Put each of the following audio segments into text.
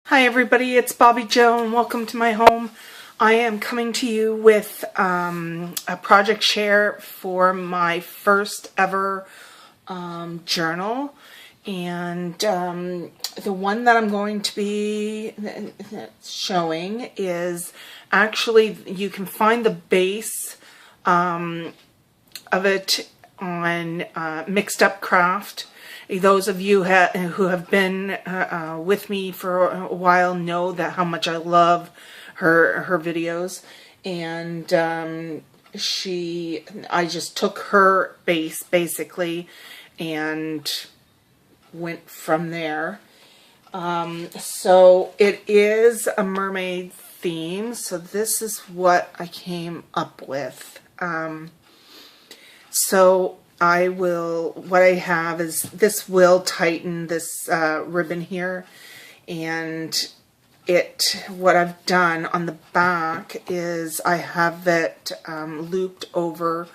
Hi everybody, it's Bobbi-Jo and welcome to my home. I am coming to you with a project share for my first ever journal, and the one that I'm going to be showing is actually, you can find the base of it on Mixed Up Craft. Those of you who have been with me for a while know that how much I love her videos, and I just took her base basically and went from there. So it is a mermaid theme, so this is what I came up with. What I have is, this will tighten this ribbon here, and what I've done on the back is I have it looped over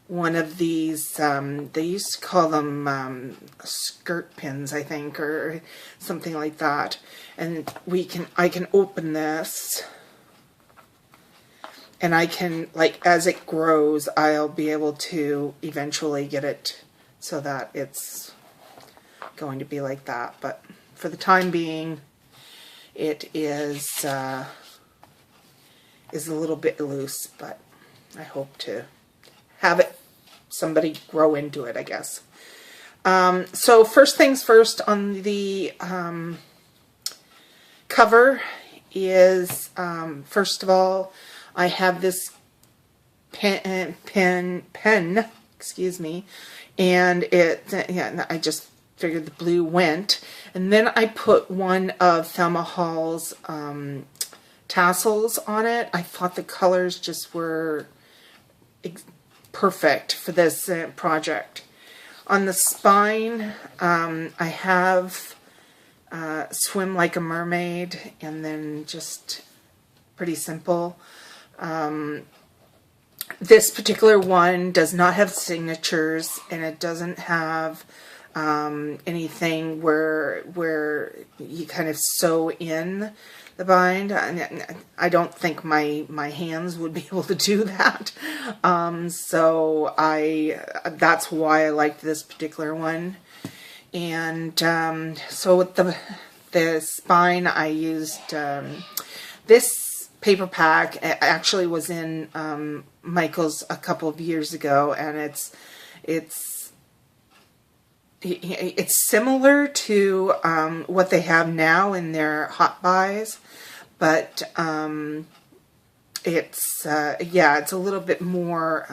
one of these, they used to call them skirt pins, I think, or something like that, and I can open this, and I can, like, as it grows, I'll be able to eventually get it so that it's going to be like that. But for the time being, it is a little bit loose, but I hope to have somebody grow into it, I guess. So first things first, on the cover is, first of all, I have this pen, excuse me, and I just figured the blue went, and then I put one of Thelma Haul's tassels on it. I thought the colors just were perfect for this project. On the spine, I have Swim Like a Mermaid, and then just pretty simple. This particular one does not have signatures, and it doesn't have anything where you kind of sew in the bind. I don't think my hands would be able to do that. So that's why I liked this particular one. And so with the spine, I used this paper pack. It actually was in Michael's a couple of years ago, and it's similar to what they have now in their hot buys, but it's a little bit more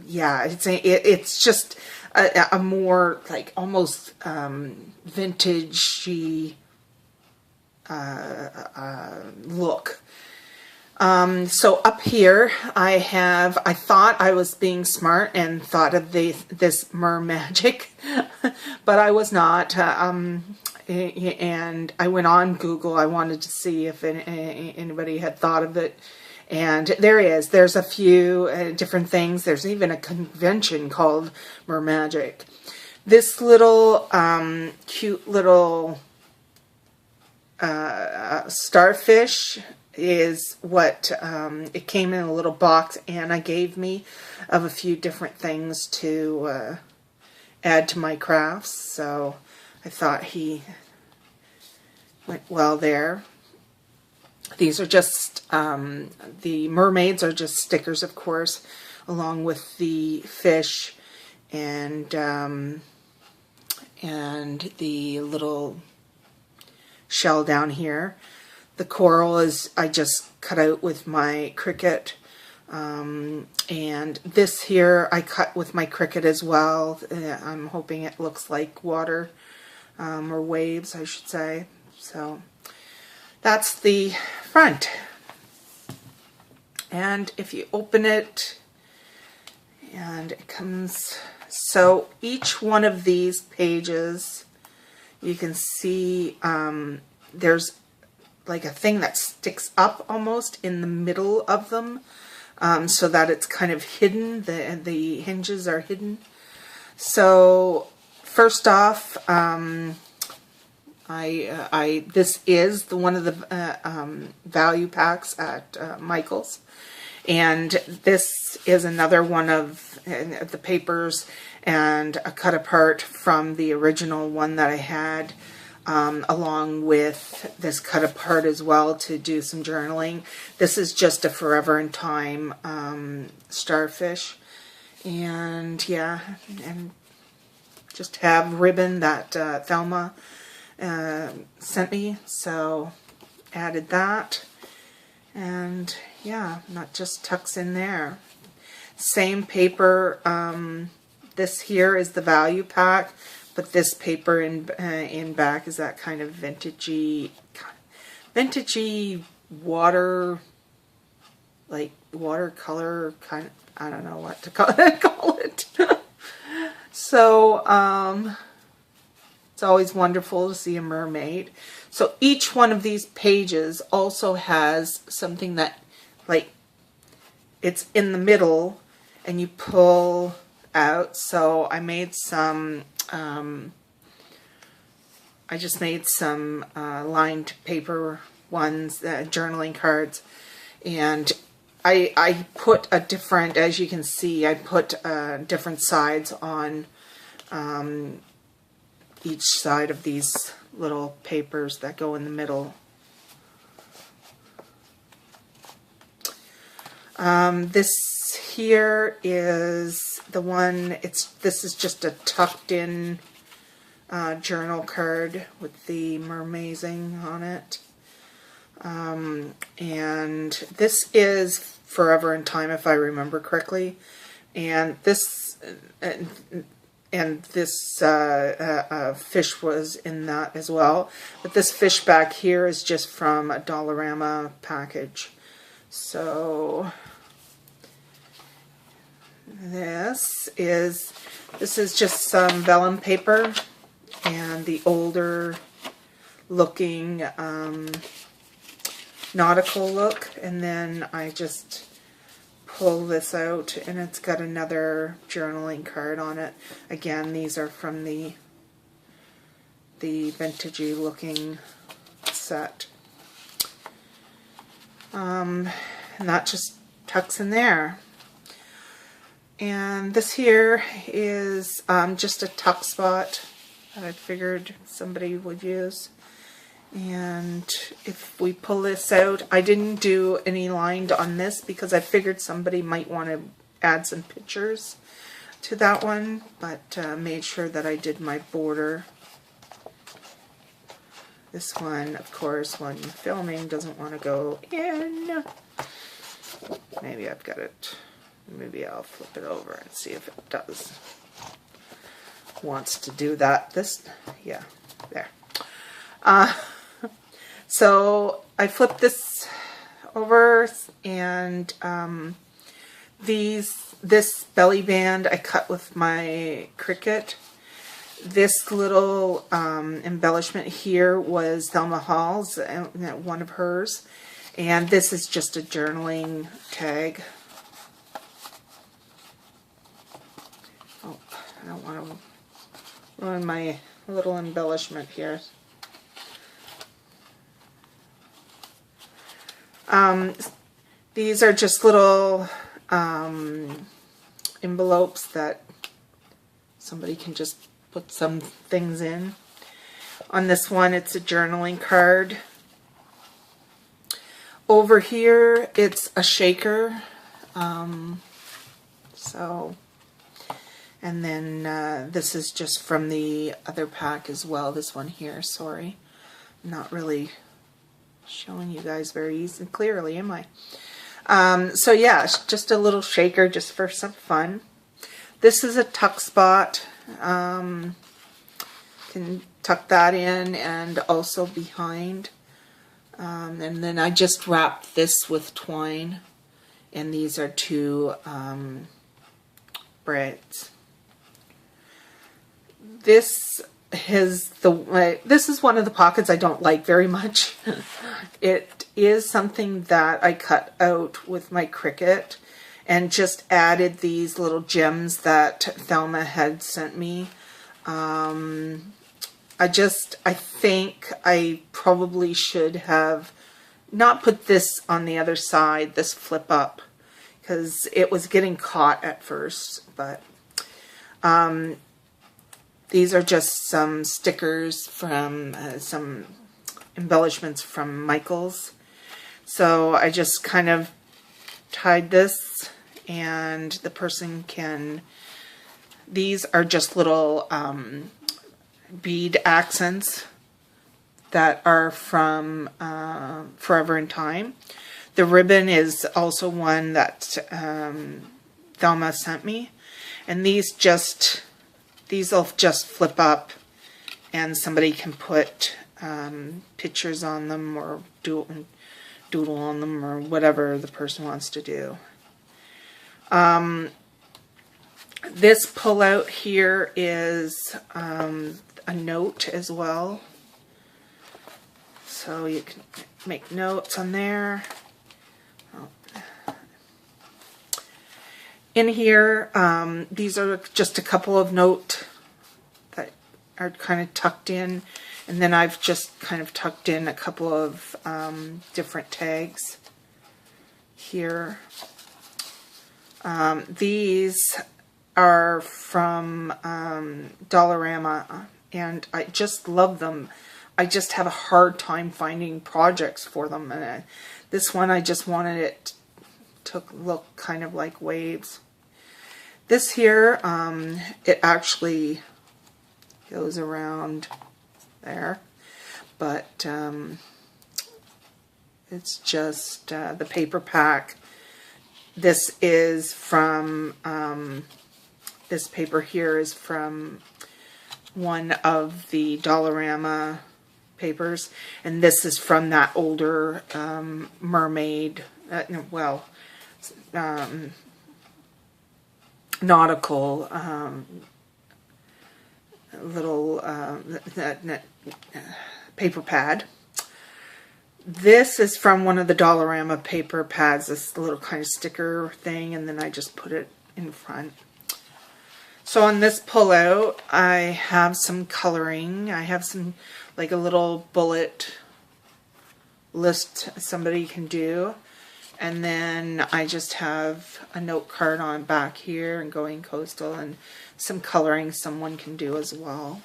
it's just a more, like, almost vintagey look. So up here I thought I was being smart and thought of this Mer Magic, but I was not. And I went on Google. I wanted to see if anybody had thought of it. And there's a few different things. There's even a convention called Mer Magic. This little cute little starfish is what it came in a little box Anna gave me of a few different things to add to my crafts. So I thought he went well there. These are just, the mermaids are just stickers, of course, along with the fish and the little shell down here. The coral is, I just cut out with my Cricut, and this here I cut with my Cricut as well. I'm hoping it looks like water, or waves, I should say. So that's the front, and if you open it, and it comes, so each one of these pages, you can see there's like a thing that sticks up almost in the middle of them, so that it's kind of hidden, the hinges are hidden. So first off, this is one of the value packs at Michael's, and this is another one of the papers and a cut apart from the original one that I had, along with this cut apart as well to do some journaling. This is just a Forever in Time starfish, and yeah, and just have ribbon that Thelma sent me, so added that, and yeah, that just tucks in there. Same paper. This here is the value pack, but this paper in back is that kind of vintagey water, like watercolor kind of, I don't know what to call it. So it's always wonderful to see a mermaid. So each one of these pages also has something that, like, it's in the middle and you pull out. So I made some, I just made some lined paper ones, journaling cards, and I put a different, as you can see, I put different sides on each side of these little papers that go in the middle. This here is the one, this is just a tucked in journal card with the mermazing on it. And this is Forever in Time, if I remember correctly. And this fish was in that as well. But this fish back here is just from a Dollarama package. So this is just some vellum paper and the older looking nautical look, and then I just pull this out and it's got another journaling card on it. Again, these are from the vintagey looking set. And that just tucks in there. And this here is just a tuck spot that I figured somebody would use. And if we pull this out, I didn't do any lined on this because I figured somebody might want to add some pictures to that one, but made sure that I did my border. This one, of course, when filming, doesn't want to go in. Maybe I've got it. Maybe I'll flip it over and see if it does. Wants to do that. Yeah, there. So I flipped this over, and this belly band I cut with my Cricut. This little embellishment here was Thelma Haul's, one of hers, and this is just a journaling tag. Oh, I don't want to ruin my little embellishment here. These are just little envelopes that somebody can just put some things in. On this one, it's a journaling card. Over here, it's a shaker. And then this is just from the other pack as well. This one here, sorry. Not really showing you guys very easy and clearly, am I? So yeah, it's just a little shaker just for some fun. This is a tuck spot. Can tuck that in and also behind. And then I just wrapped this with twine. And these are two braids. This is one of the pockets I don't like very much. It is something that I cut out with my Cricut and just added these little gems that Thelma had sent me. I think I probably should have not put this on the other side, this flip up, because it was getting caught at first. But these are just some stickers from some embellishments from Michaels. So I just kind of tied this, and the person can, these are just little bead accents that are from Forever in Time. The ribbon is also one that Thelma sent me, and these will just flip up, and somebody can put pictures on them or doodle on them or whatever the person wants to do. This pullout here is a note as well, so you can make notes on there. In here, these are just a couple of notes that are kind of tucked in, and then I've just kind of tucked in a couple of different tags here. These are from Dollarama, and I just love them. I just have a hard time finding projects for them, and this one I just wanted it to look kind of like waves. This here, it actually goes around there, but it's just the paper pack. This is from, this paper here is from one of the Dollarama papers, and this is from that older mermaid, nautical little paper pad. This is from one of the Dollarama paper pads, this little kind of sticker thing, and then I just put it in front. So on this pullout, I have some coloring. I have some, like a little bullet list somebody can do. And then I just have a note card on back here and Going Coastal, and some coloring someone can do as well.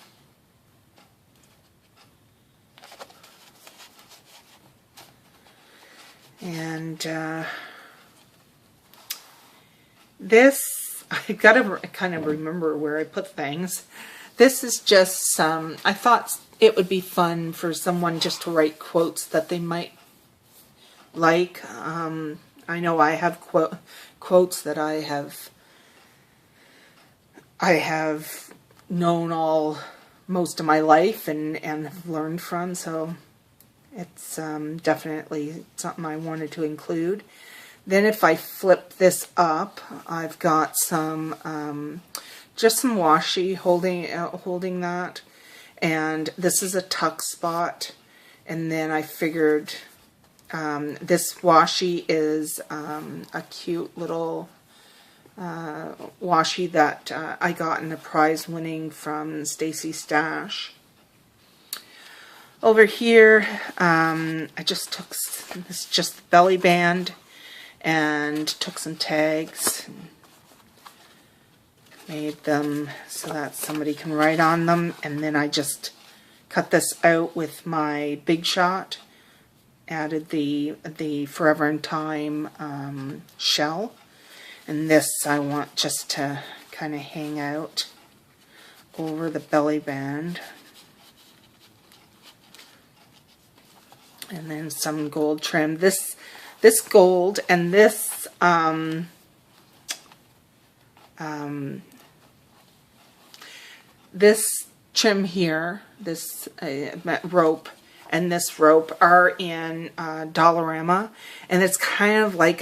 And this, I gotta kind of remember where I put things. This is just some, I thought it would be fun for someone just to write quotes that they might like. I know I have quotes that I have known most of my life and have learned from, so it's definitely something I wanted to include. Then if I flip this up, I've got some just some washi holding that, and this is a tuck spot. And then I figured this washi is a cute little washi that I got in a prize winning from Stacy stash. Over here, I just took this just the belly band and took some tags, and made them so that somebody can write on them, and then I just cut this out with my Big Shot. Added the Forever in Time shell, and this I want just to kind of hang out over the belly band. And then some gold trim. This gold and this this trim here, this rope and this rope are in Dollarama, and it's kind of like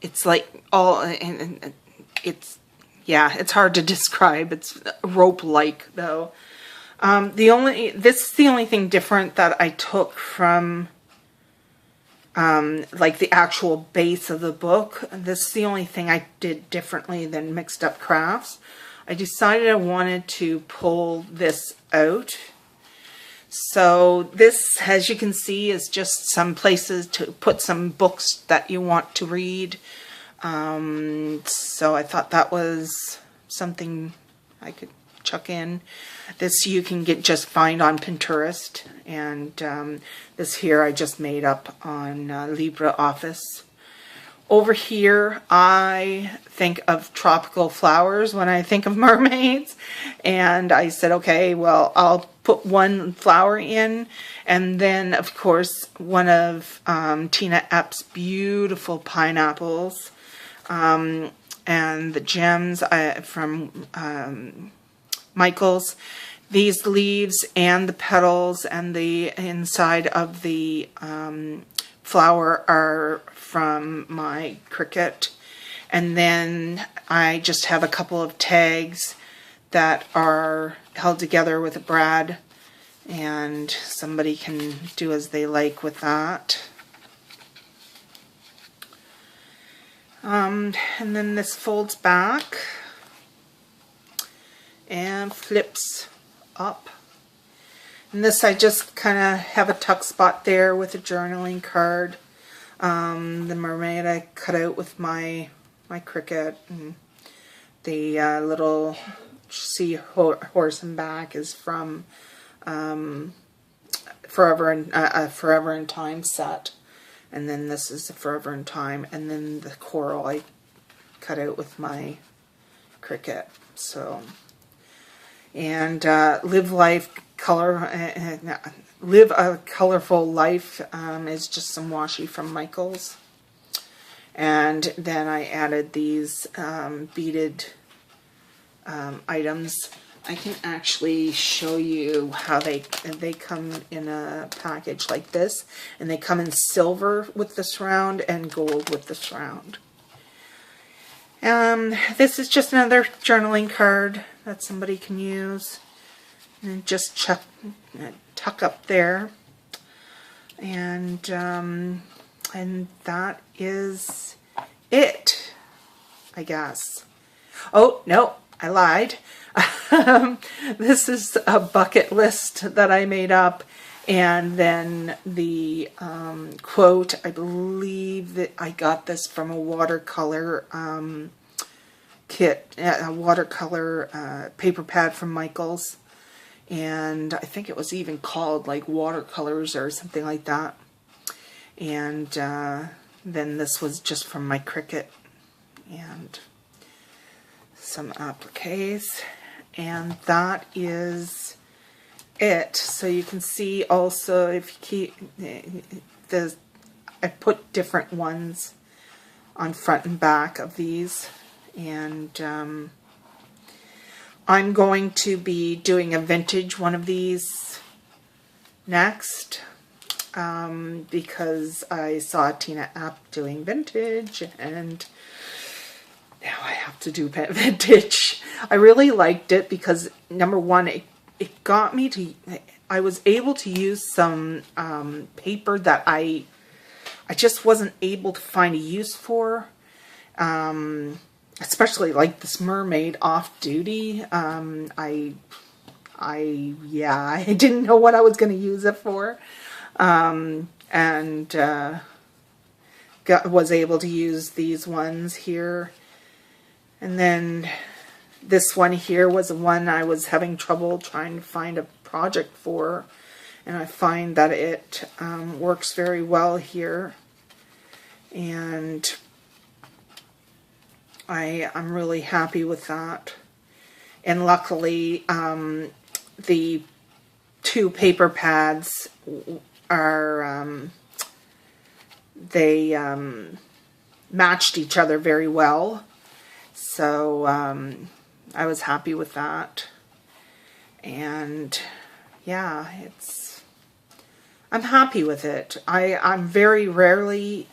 it's like all, and it's, yeah, it's hard to describe. It's rope-like though. This is the only thing different that I took from like the actual base of the book. This is the only thing I did differently than Mixed Up Crafts. I decided I wanted to pull this out. So this, as you can see, is just some places to put some books that you want to read. So I thought that was something I could chuck in. This you can just find on Pinterest, and this here I just made up on LibreOffice. Over here, I think of tropical flowers when I think of mermaids, and I said, okay, well, I'll put one flower in, and then, of course, one of Tina Epps' beautiful pineapples, and the gems from Michael's. These leaves and the petals and the inside of the flower are from my Cricut. And then I just have a couple of tags that are held together with a brad, and somebody can do as they like with that. And then this folds back and flips up. And this I just kind of have a tuck spot there with a journaling card. The mermaid I cut out with my Cricut, and the little seahorse and back is from Forever in Time set. And then this is the Forever in Time, and then the coral I cut out with my Cricut. So, and live a colorful life is just some washi from Michael's. And then I added these beaded items. I can actually show you how they come in a package like this, and they come in silver with the surround and gold with the surround. This is just another journaling card that somebody can use, and just tuck up there, and that is it, I guess. Oh no, I lied. This is a bucket list that I made up, and then the quote, I believe that I got this from a watercolor kit, a watercolor paper pad from Michael's, and I think it was even called like watercolors or something like that. And then this was just from my Cricut, and some appliques, and that is it. So you can see also, if you keep I put different ones on front and back of these, and I'm going to be doing a vintage one of these next, because I saw Tina App doing vintage, and now I have to do vintage. I really liked it because, number one, it got me to, I was able to use some paper that I just wasn't able to find a use for, especially like this mermaid off duty. I didn't know what I was going to use it for, and was able to use these ones here. And then this one here was the one I was having trouble trying to find a project for, and I find that it works very well here, and I'm really happy with that. And luckily the two paper pads are they matched each other very well. So I was happy with that, and yeah, I'm happy with it. I'm very rarely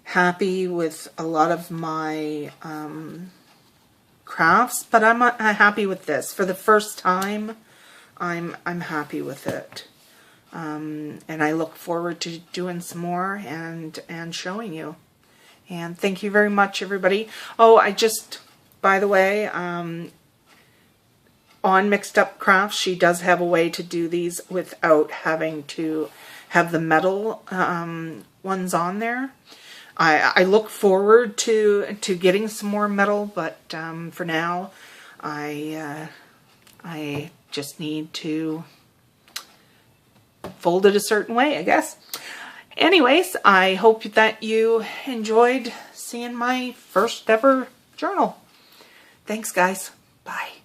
happy with a lot of my crafts, but I'm happy with this. For the first time, I'm happy with it. And I look forward to doing some more and showing you. And thank you very much, everybody. Oh, by the way, on Mixed Up Crafts, she does have a way to do these without having to have the metal ones on there. I look forward to getting some more metal, but for now, I just need to fold it a certain way, I guess. Anyways, I hope that you enjoyed seeing my first ever journal. Thanks, guys. Bye.